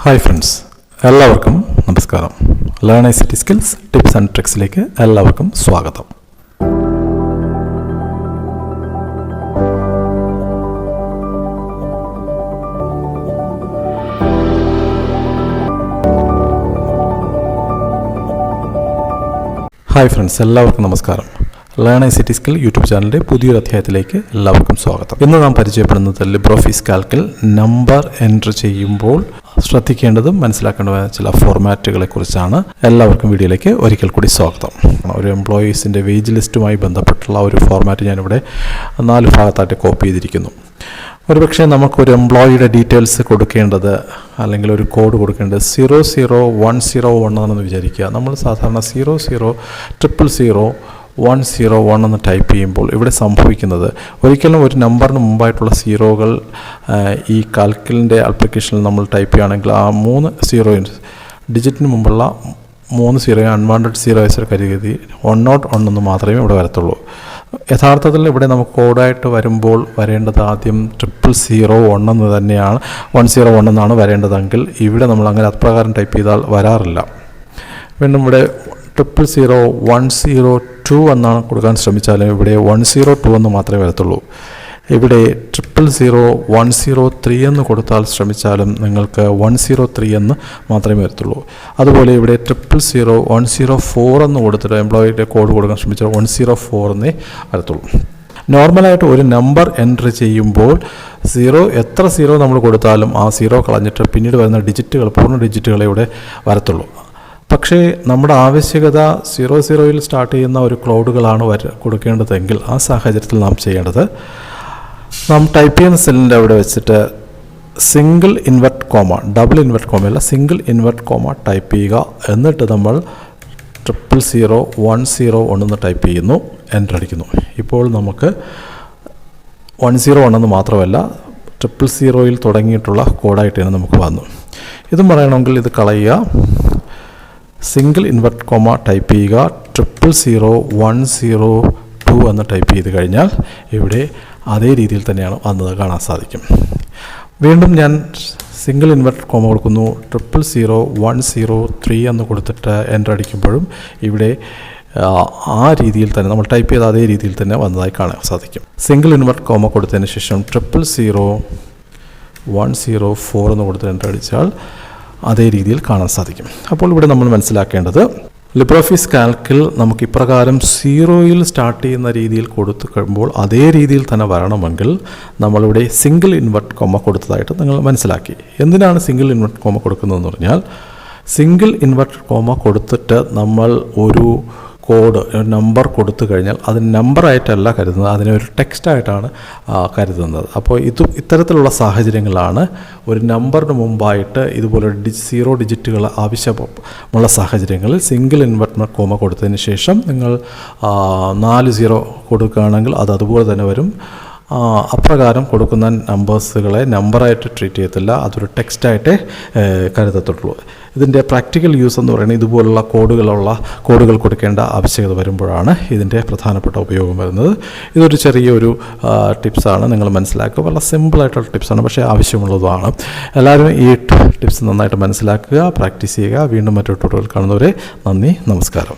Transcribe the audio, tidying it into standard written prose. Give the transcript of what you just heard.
Hi friends, എല്ലാവർക്കും നമസ്കാരം. Learn ICT skills tips and ട്രിക്സിലേക്ക് എല്ലാവർക്കും സ്വാഗതം. ഹായ് ഫ്രണ്ട്സ്, എല്ലാവർക്കും നമസ്കാരം. ലേൺ ICT സ്കിൽ യൂട്യൂബ് ചാനലിൻ്റെ പുതിയൊരു അധ്യായത്തിലേക്ക് എല്ലാവർക്കും സ്വാഗതം. ഇന്ന് നാം പരിചയപ്പെടുന്നത് ലിബ്രോഫീസ് കാൽക്കിൽ നമ്പർ എൻറ്റർ ചെയ്യുമ്പോൾ ശ്രദ്ധിക്കേണ്ടതും മനസ്സിലാക്കേണ്ടതുമായ ചില ഫോർമാറ്റുകളെ കുറിച്ചാണ്. എല്ലാവർക്കും വീഡിയോയിലേക്ക് ഒരിക്കൽ കൂടി സ്വാഗതം. ഒരു എംപ്ലോയീസിൻ്റെ വേജ് ലിസ്റ്റുമായി ബന്ധപ്പെട്ടുള്ള ഒരു ഫോർമാറ്റ് ഞാനിവിടെ 4 ഭാഗത്തായിട്ട് കോപ്പി ചെയ്തിരിക്കുന്നു. ഒരുപക്ഷെ നമുക്കൊരു എംപ്ലോയിയുടെ ഡീറ്റെയിൽസ് കൊടുക്കേണ്ടത് അല്ലെങ്കിൽ ഒരു കോഡ് കൊടുക്കേണ്ടത് 00101 ആണെന്ന് വിചാരിക്കുക. നമ്മൾ സാധാരണ 0000101 എന്ന് ടൈപ്പ് ചെയ്യുമ്പോൾ ഇവിടെ സംഭവിക്കുന്നത് ഒരിക്കലും ഒരു നമ്പറിന് മുമ്പായിട്ടുള്ള സീറോകൾ ഈ കാൽക്കുലിൻ്റെ ആപ്ലിക്കേഷനിൽ നമ്മൾ ടൈപ്പ് ചെയ്യുകയാണെങ്കിൽ ആ 3 ഡിജിറ്റിന് മുമ്പുള്ള 3 സീറോ അൺവാണ്ടഡ് സീറോസ് കരുതി 101 എന്ന് മാത്രമേ ഇവിടെ വരത്തുള്ളൂ. യഥാർത്ഥത്തിൽ ഇവിടെ നമുക്ക് കോഡായിട്ട് വരുമ്പോൾ വരേണ്ടത് ആദ്യം 001 എന്ന് തന്നെയാണ്, 101 എന്നാണ് വരേണ്ടതെങ്കിൽ ഇവിടെ നമ്മൾ അങ്ങനെ അപ്രകാരം ടൈപ്പ് ചെയ്താൽ വരാറില്ല. വീണ്ടും ഇവിടെ 0000102 എന്നാണ് കൊടുക്കാൻ ശ്രമിച്ചാലും ഇവിടെ 102 എന്ന് മാത്രമേ വരത്തുള്ളൂ. ഇവിടെ 0000103 എന്ന് കൊടുത്താൽ ശ്രമിച്ചാലും നിങ്ങൾക്ക് 103 എന്ന് മാത്രമേ വരത്തുള്ളൂ. അതുപോലെ ഇവിടെ 0000104 എന്ന് കൊടുത്തിട്ട് എംപ്ലോയിയുടെ കോഡ് കൊടുക്കാൻ ശ്രമിച്ചാൽ 104 എന്നേ വരത്തുള്ളൂ. നോർമലായിട്ട് ഒരു നമ്പർ എൻറ്റർ ചെയ്യുമ്പോൾ എത്ര സീറോ നമ്മൾ കൊടുത്താലും ആ സീറോ കളഞ്ഞിട്ട് പിന്നീട് വരുന്ന ഡിജിറ്റുകൾ, പൂർണ്ണ ഡിജിറ്റുകളെ ഇവിടെ വരത്തുള്ളൂ. പക്ഷേ നമ്മുടെ ആവശ്യകത 00യിൽ സ്റ്റാർട്ട് ചെയ്യുന്ന ഒരു ക്ലൗഡുകളാണ് കൊടുക്കേണ്ടതെങ്കിൽ ആ സാഹചര്യത്തിൽ നാം ചെയ്യേണ്ടത്, നാം ടൈപ്പ് ചെയ്യുന്ന സെല്ലിൻ്റെ അവിടെ വെച്ചിട്ട് single invert comma, double invert കോമയല്ല, സിംഗിൾ ഇൻവെർട്ട് കോമ ടൈപ്പ് ചെയ്യുക. എന്നിട്ട് നമ്മൾ 0000101 എന്ന് ടൈപ്പ് ചെയ്യുന്നു, എൻ്റർ അടിക്കുന്നു. ഇപ്പോൾ നമുക്ക് 101 എന്ന് മാത്രമല്ല 000യിൽ തുടങ്ങിയിട്ടുള്ള കോഡായിട്ട് തന്നെ നമുക്ക് വന്നു. ഇതും പറയണമെങ്കിൽ ഇത് കളയുക, സിംഗിൾ ഇൻവെർട്ട് കോമ ടൈപ്പ് ചെയ്യുക, 0000102 എന്ന് ടൈപ്പ് ചെയ്ത് കഴിഞ്ഞാൽ ഇവിടെ അതേ രീതിയിൽ തന്നെയാണ് വന്നത് കാണാൻ സാധിക്കും. വീണ്ടും ഞാൻ സിംഗിൾ ഇൻവെർട്ട് കോമ കൊടുക്കുന്നു, 0000103 എന്ന് കൊടുത്തിട്ട് എൻ്റർ അടിക്കുമ്പോഴും ഇവിടെ ആ രീതിയിൽ തന്നെ നമ്മൾ ടൈപ്പ് ചെയ്ത അതേ രീതിയിൽ തന്നെ വന്നതായി കാണാൻ സാധിക്കും. സിംഗിൾ ഇൻവെർട്ട് കോമ കൊടുത്തതിന് ശേഷം 0000104 എന്ന് കൊടുത്ത് എൻ്റർ അടിച്ചാൽ അതേ രീതിയിൽ കാണാൻ സാധിക്കും. അപ്പോൾ ഇവിടെ നമ്മൾ മനസ്സിലാക്കേണ്ടത്, ലിബ്രോഫീസ് കാൽക്കിൽ നമുക്ക് ഇപ്രകാരം 0യിൽ സ്റ്റാർട്ട് ചെയ്യുന്ന രീതിയിൽ കൊടുത്തു കഴിയുമ്പോൾ അതേ രീതിയിൽ തന്നെ വരണമെങ്കിൽ നമ്മളിവിടെ സിംഗിൾ ഇൻവെർട്ട് കോമ കൊടുത്തതായിട്ട് നിങ്ങൾ മനസ്സിലാക്കി. എന്തിനാണ് സിംഗിൾ ഇൻവെർട്ട് കോമ കൊടുക്കുന്നതെന്ന് പറഞ്ഞാൽ, സിംഗിൾ ഇൻവെർട്ട് കോമ കൊടുത്തിട്ട് നമ്മൾ ഒരു കോഡ്, നമ്പർ കൊടുത്തു കഴിഞ്ഞാൽ അത് നമ്പറായിട്ടല്ല കരുതുന്നത്, അതിനെ ഒരു ടെക്സ്റ്റായിട്ടാണ് കരുതുന്നത്. അപ്പോൾ ഇത്തരത്തിലുള്ള സാഹചര്യങ്ങളാണ് ഒരു നമ്പറിന് മുമ്പായിട്ട് ഇതുപോലെ 0 ഡിജിറ്റുകൾ ആവശ്യമുള്ള സാഹചര്യങ്ങളിൽ സിംഗിൾ ഇൻവെർട്ട് കോമ കൊടുത്തതിന് ശേഷം നിങ്ങൾ 4 0 കൊടുക്കുകയാണെങ്കിൽ അത് അതുപോലെ തന്നെ വരും. അപ്രകാരം കൊടുക്കുന്ന നമ്പേഴ്സുകളെ നമ്പറായിട്ട് ട്രീറ്റ് ചെയ്യത്തില്ല, അതൊരു ടെക്സ്റ്റായിട്ടേ കരുതത്തുള്ളൂ. ഇതിൻ്റെ പ്രാക്ടിക്കൽ യൂസ് എന്ന് പറയുന്നത് ഇതുപോലുള്ള കോഡുകൾ കൊടുക്കേണ്ട ആവശ്യകത വരുമ്പോഴാണ് ഇതിൻ്റെ പ്രധാനപ്പെട്ട ഉപയോഗം വരുന്നത്. ഇതൊരു ചെറിയൊരു ടിപ്സാണ്, നിങ്ങൾ മനസ്സിലാക്കുക. വളരെ സിമ്പിളായിട്ടുള്ള ടിപ്സാണ്, പക്ഷേ ആവശ്യമുള്ളതുമാണ്. എല്ലാവരും ഈ ടിപ്സ് നന്നായിട്ട് മനസ്സിലാക്കുക, പ്രാക്ടീസ് ചെയ്യുക. വീണ്ടും മറ്റൊരു ട്യൂട്ടോറിയൽ കാണുന്നവരെ നന്ദി, നമസ്കാരം.